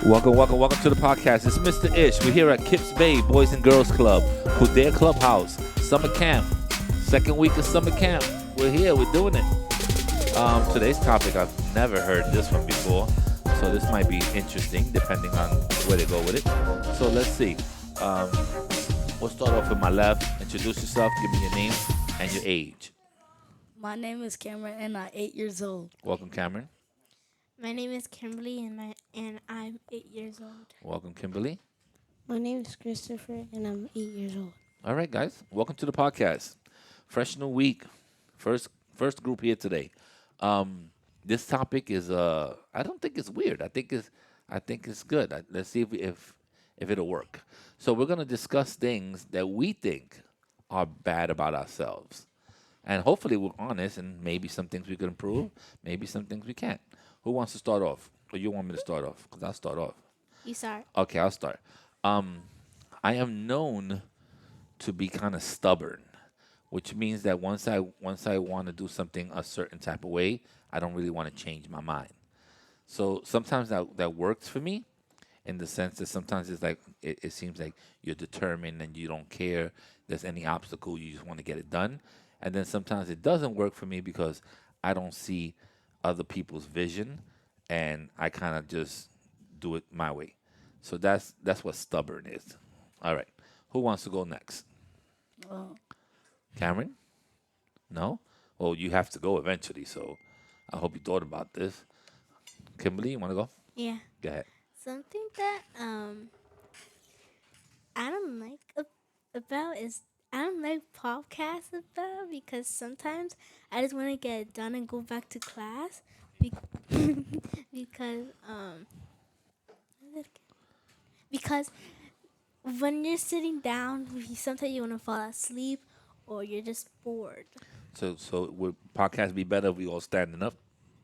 Welcome to the podcast. It's Mr. Ish. We're here at Kips Bay Boys and Girls Club, Kildare Clubhouse, summer camp, second week of summer camp. We're here. We're doing it. Today's topic, I've never heard this one before, so this might be interesting depending on where they go with it. So let's see. We'll start off with my left. Introduce yourself. Give me your name and your age. My name is Cameron, and I'm 8 years old. Welcome, Cameron. My name is Kimberly, and I'm 8 years old. Welcome, Kimberly. My name is Christopher, and I'm 8 years old. All right, guys. Welcome to the podcast. Fresh new week. First group here today. This topic is I don't think it's weird. I think it's good. Let's see if it'll work. So we're gonna discuss things that we think are bad about ourselves, and hopefully we're honest. And maybe some things we can improve. Maybe some things we can't. Who wants to start off? Or you want me to start off? Because I'll start off. You start. Okay, I'll start. I am known to be kind of stubborn, which means that once I want to do something a certain type of way, I don't really want to change my mind. So sometimes that works for me, in the sense that sometimes it's like it seems like you're determined and you don't care there's any obstacle, you just want to get it done. And then sometimes it doesn't work for me because I don't see other people's vision, and I kind of just do it my way. So that's what stubborn is. All right. Who wants to go next? Cameron? No? Well, you have to go eventually, so I hope you thought about this. Kimberly, you want to go? Yeah. Go ahead. Something that I don't like about is I don't like podcasts about because sometimes I just want to get it done and go back to class because because when you're sitting down, sometimes you want to fall asleep or you're just bored. So would podcast be better if we all standing up,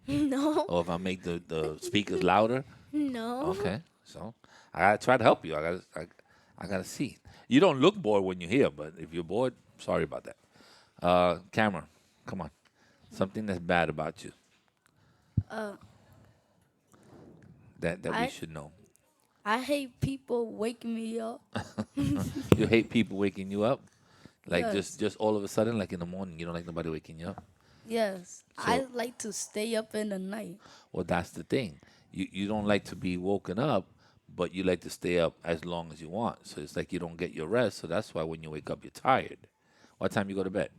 No, or if I make the speakers louder? no. Okay. So I gotta try to help you. I gotta see. You don't look bored when you're here, but if you're bored, sorry about that. Cameron, come on. Something that's bad about you. That we should know. I hate people waking me up. You hate people waking you up? Like Yes. just all of a sudden, like in the morning, you don't like nobody waking you up? Yes, I like to stay up in the night. Well, that's the thing. You don't like to be woken up, but you like to stay up as long as you want. So it's like you don't get your rest. So that's why when you wake up, you're tired. What time you go to bed?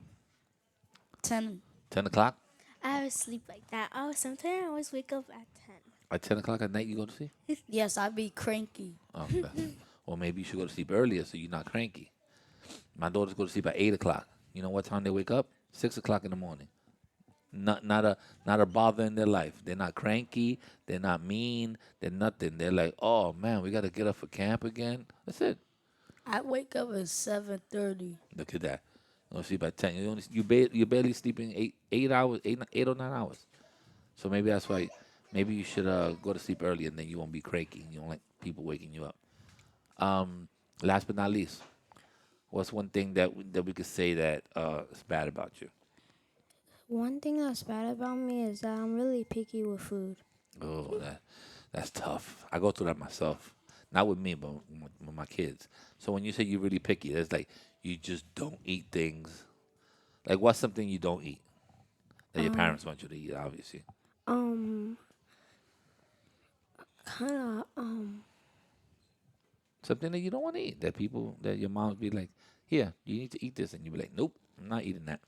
10. 10 o'clock? I always sleep like that. Sometimes I always wake up at 10. At 10 o'clock at night, you go to sleep? Yes, I be cranky. Oh, okay. Well, maybe you should go to sleep earlier so you're not cranky. My daughters go to sleep at 8 o'clock. You know what time they wake up? 6 o'clock in the morning. Not a bother in their life. They're not cranky. They're not mean. They're nothing. They're like, oh, man, we got to get up for camp again. That's it. I wake up at 7:30. Look at that. You don't sleep at 10. You're barely sleeping 8 hours, 8 or 9 hours. So maybe that's why. Maybe you should go to sleep early, and then you won't be cranky. You don't like people waking you up. Last but not least, what's one thing that we could say that is bad about you? One thing that's bad about me is that I'm really picky with food. Oh, that's tough. I go through that myself. Not with me, but with my kids. So when you say you're really picky, it's like you just don't eat things. Like, what's something you don't eat that your parents want you to eat, obviously? Something that you don't want to eat, that your mom be like, here, you need to eat this. And you be like, nope, I'm not eating that.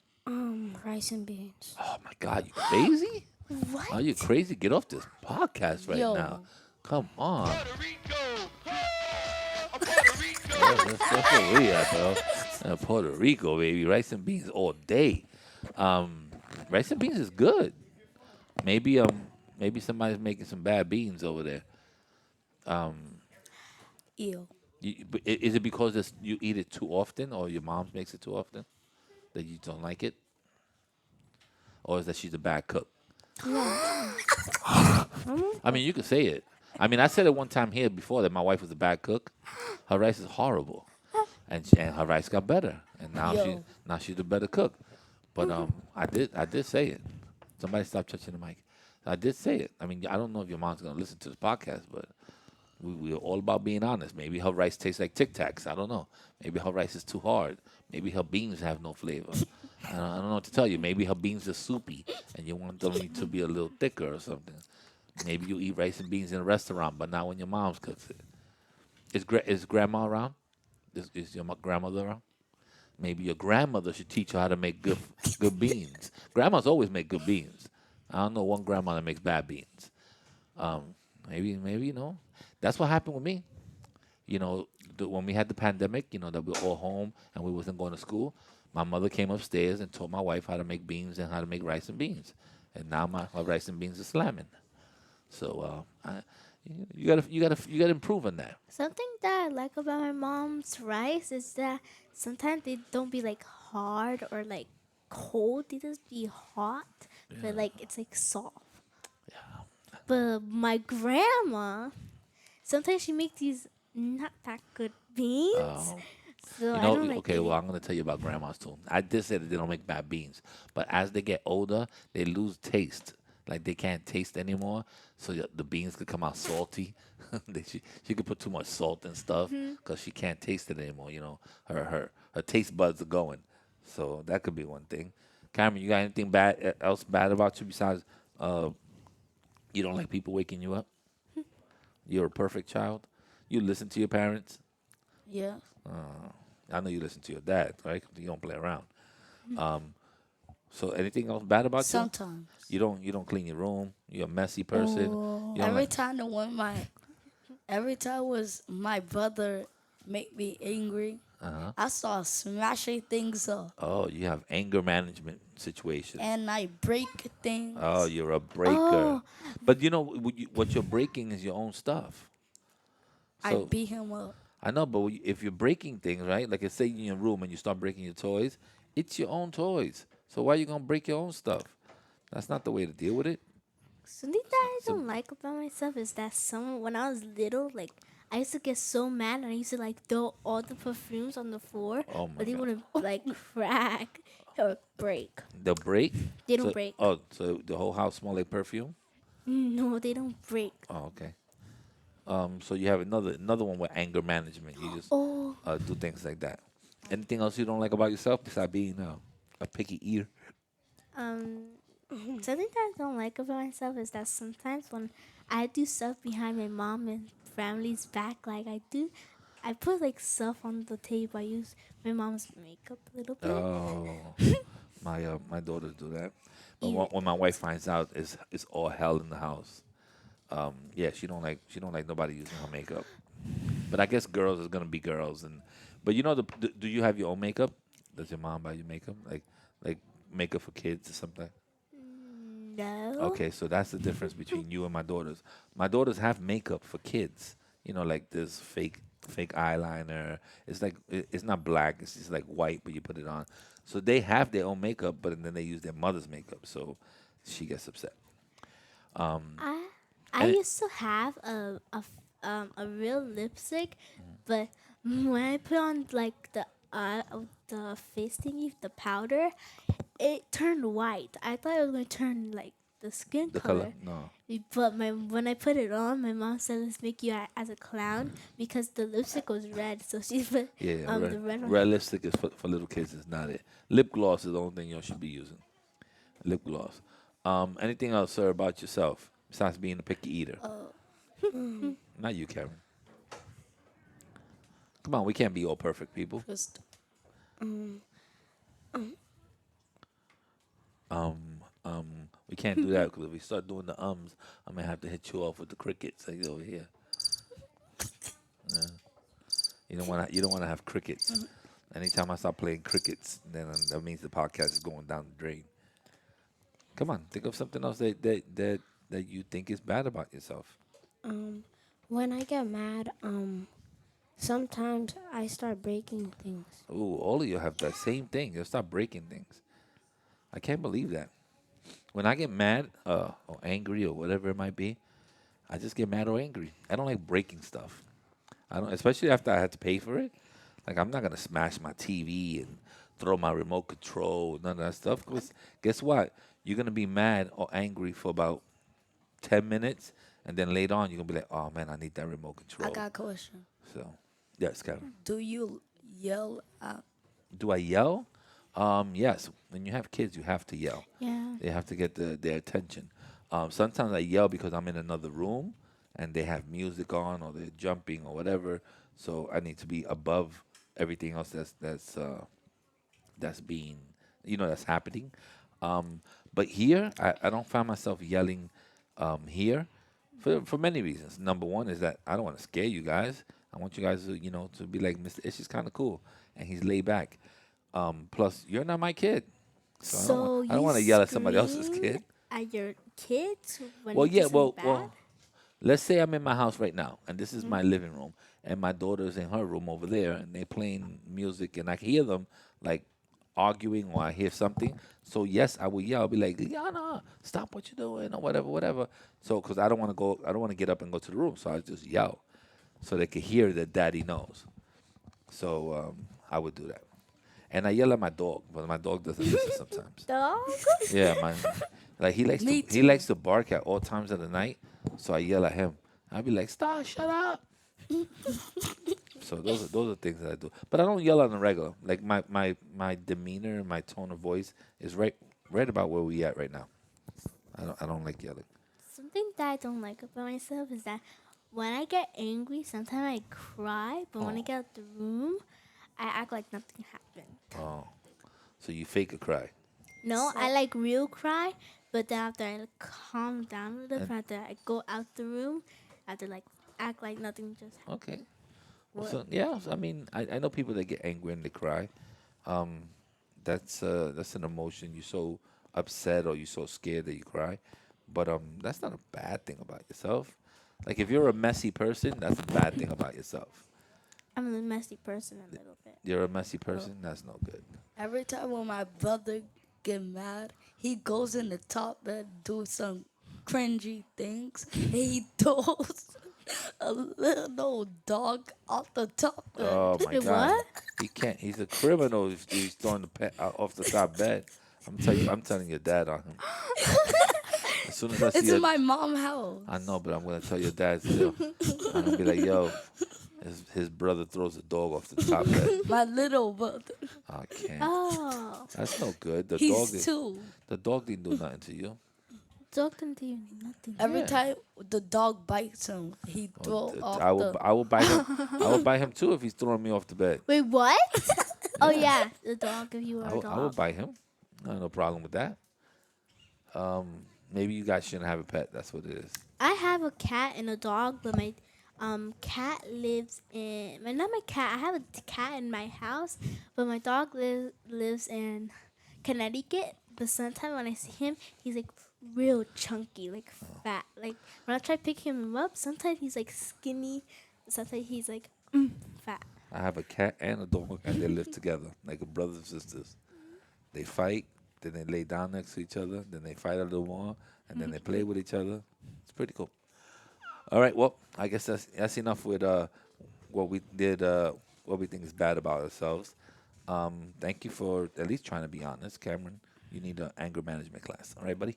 Rice and beans. Oh, my God, you crazy? What? Are you crazy? Get off this podcast right Yo. now. Come on. Puerto Rico! Puerto Rico! That's where we at, bro. Puerto Rico, baby. Rice and beans all day. Rice and beans is good. Maybe somebody's making some bad beans over there. Ew. Is it because you eat it too often, or your mom makes it too often that you don't like it, or is that she's a bad cook? I mean, you could say it. I mean, I said it one time here before that my wife was a bad cook. Her rice is horrible, and her rice got better, and now she's a better cook. But I did say it. Somebody stop touching the mic. I did say it. I mean, I don't know if your mom's gonna listen to this podcast, but We're all about being honest. Maybe her rice tastes like Tic Tacs. I don't know. Maybe her rice is too hard. Maybe her beans have no flavor. I don't know what to tell you. Maybe her beans are soupy and you want them to be a little thicker or something. Maybe you eat rice and beans in a restaurant, but not when your mom's cooks it. Is grandma around? Is your grandmother around? Maybe your grandmother should teach you how to make good beans. Grandmas always make good beans. I don't know one grandma that makes bad beans. Um, maybe that's what happened with me. When we had the pandemic, that we were all home and we wasn't going to school. My mother came upstairs and taught my wife how to make beans and how to make rice and beans, and now my rice and beans are slamming. So you gotta improve on that. Something that I like about my mom's rice is that sometimes they don't be like hard or like cold. They just be hot, but like it's like soft. But my grandma, sometimes she makes these not that good beans. Oh. So I don't like Okay, it. well, I'm going to tell you about grandmas too. I did say that they don't make bad beans, but as they get older, they lose taste. Like they can't taste anymore, so the beans could come out salty. She could put too much salt and stuff because she can't taste it anymore. Her taste buds are going. So that could be one thing. Cameron, you got anything else bad about you besides you don't like people waking you up? You're a perfect child. You listen to your parents. Yeah. I know you listen to your dad, right? You don't play around. So anything else bad about you? Sometimes. You don't clean your room. You're a messy person. You don't Every like, time the one every time was my brother make me angry, uh-huh. I start smashing things up Oh, you have anger management situations. and I break things. Oh, you're a breaker. But what you're breaking is your own stuff. I So beat him up. I know, but if you're breaking things, right? Like, say in your room and you start breaking your toys, it's your own toys. So why are you gonna break your own stuff? That's not the way to deal with it. Something that I So don't like about myself is that when I was little, like I used to get so mad and I used to like throw all the perfumes on the floor, oh my but they god, wouldn't like crack or break. they'll break. They don't So break. so the whole house smell like perfume. No, they don't break. Oh, okay. So you have another one with anger management. You just Oh, do things like that. Anything else you don't like about yourself besides being a picky eater? um, something that I don't like about myself is that sometimes when I do stuff behind my mom and family's back, like I put like stuff on the table. I use my mom's makeup a little bit. Oh, my daughters do that. But Yeah. when my wife finds out, it's all hell in the house. Yeah, she don't like nobody using her makeup. But I guess girls is gonna be girls, but do you have your own makeup? Does your mom buy you makeup like makeup for kids or something? No. Okay, so that's the difference between you and my daughters. My daughters have makeup for kids. Like this fake eyeliner. It's like it's not black. It's just like white, but you put it on. So they have their own makeup, but then they use their mother's makeup. So she gets upset. I And used to have a real lipstick, but when I put on like the face thingy, the powder, it turned white. I thought it was gonna turn like the skin the color, color. no. But when I put it on, my mom said, "Let's make you as a clown," because the lipstick was red. So she put Yeah, the red one. red lipstick is for little kids. Is not it. Lip gloss is the only thing you should be using. Lip gloss. Anything else, sir, about yourself besides being a picky eater? Not you, Karen. Come on, we can't be all perfect people. Just We can't do that because if we start doing the ums, I'm gonna have to hit you off with the crickets like over here. Yeah. You don't wanna have crickets. Anytime I start playing crickets, then that means the podcast is going down the drain. Come on, think of something else that you think is bad about yourself. When I get mad, sometimes I start breaking things. Ooh, all of you have that same thing. You'll start breaking things. I can't believe that. When I get mad or angry or whatever it might be, I just get mad or angry. I don't like breaking stuff. I don't, especially after I had to pay for it. Like I'm not gonna smash my TV and throw my remote control, none of that stuff. 'Cause guess what? You're gonna be mad or angry for about 10 minutes, and then later on you're gonna be like, oh man, I need that remote I control. got a question. So yes, Kevin. Do you yell at? Do I yell? Yes. When you have kids, you have to yell. Yeah. They have to get their attention. Sometimes I yell because I'm in another room and they have music on or they're jumping or whatever. So I need to be above everything else that's being, that's happening. But here, I don't find myself yelling here for many reasons. Number one is that I don't want to scare you guys. I want you guys to, to be like, Mr. Ish is kind of cool and he's laid back. Plus, you're not my kid. So So I don't want to you yell at somebody else's scream kid. at your kids when Well, you do yeah, something bad? well, let's say I'm in my house right now, and this is my living room, and my daughter's in her room over there, and they're playing music, and I hear them like arguing, or I hear something. So yes, I will yell. I'll be like, Liana, stop what you're doing, or whatever, whatever. So, because I don't want to get up and go to the room, so I just yell, so they can hear that daddy knows. So I would do that, and I yell at my dog, but my dog doesn't listen sometimes. Dog? Yeah, man. Like Me he too. likes to bark at all times of the night. So I yell at him. I'll be like, "Stop! Shut up!" So those are things that I do. But I don't yell on the regular. Like my demeanor, my tone of voice is right about where we at right now. I don't like yelling. Something that I don't like about myself is that when I get angry, sometimes I cry, but when I Oh. get out the room, I act like nothing happened. Oh, so you fake a cry. No, So- I like real cry, but then after I calm down a little And- bit, after I go out the room, I have to like act like nothing just happened. Okay. Well, so yeah, I mean, I know people that get angry and they cry. Um, that's an emotion. You're so upset or you're so scared that you cry, but that's not a bad thing about yourself. Like if you're a messy person, that's a bad thing about yourself. I'm a messy person a little bit. You're a messy person, that's no good. Every time when my brother get mad, he goes in the top bed, do some cringy things, and he throws a little dog off the top bed. Oh my Wait, God, what? he can't. He's a criminal. If he's throwing the pet out off the top bed. I'm telling your dad on him. As soon as I see It's your, in my mom's house. I know, but I'm gonna tell your dad still. I'm gonna be like, yo, his brother throws a dog off the top bed. My little brother. I can't. Oh, That's no good. He's two. The dog didn't do nothing to you. dog didn't do nothing. Every Yeah. time the dog bites him, he Oh, throw off I will bite him. I will bite him too if he's throwing me off the bed. Wait, what? Oh yeah, the dog. If you were a I will dog. bite him. I have no problem with that. Maybe you guys shouldn't have a pet. That's what it is. I have a cat and a dog, but my cat lives in. Not my cat. I have a cat in my house, but my dog lives in Connecticut. But sometimes when I see him, he's like real chunky, like fat. Like when I try picking him up, sometimes he's like skinny. Sometimes he's like fat. I have a cat and a dog, and they live together like a brothers and sisters. They fight, then they lay down next to each other, then they fight a little more, and then they play with each other. It's pretty cool. All right, well, I guess that's enough with what we did, what we think is bad about ourselves. Thank you for at least trying to be honest, Cameron. You need an anger management class. All right, buddy?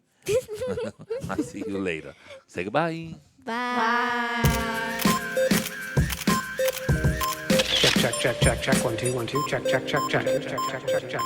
I'll see you later. Say goodbye. Bye. Check, check, check, check, check. 1 2 1 2. Check, check, check, check, check, check, check, check.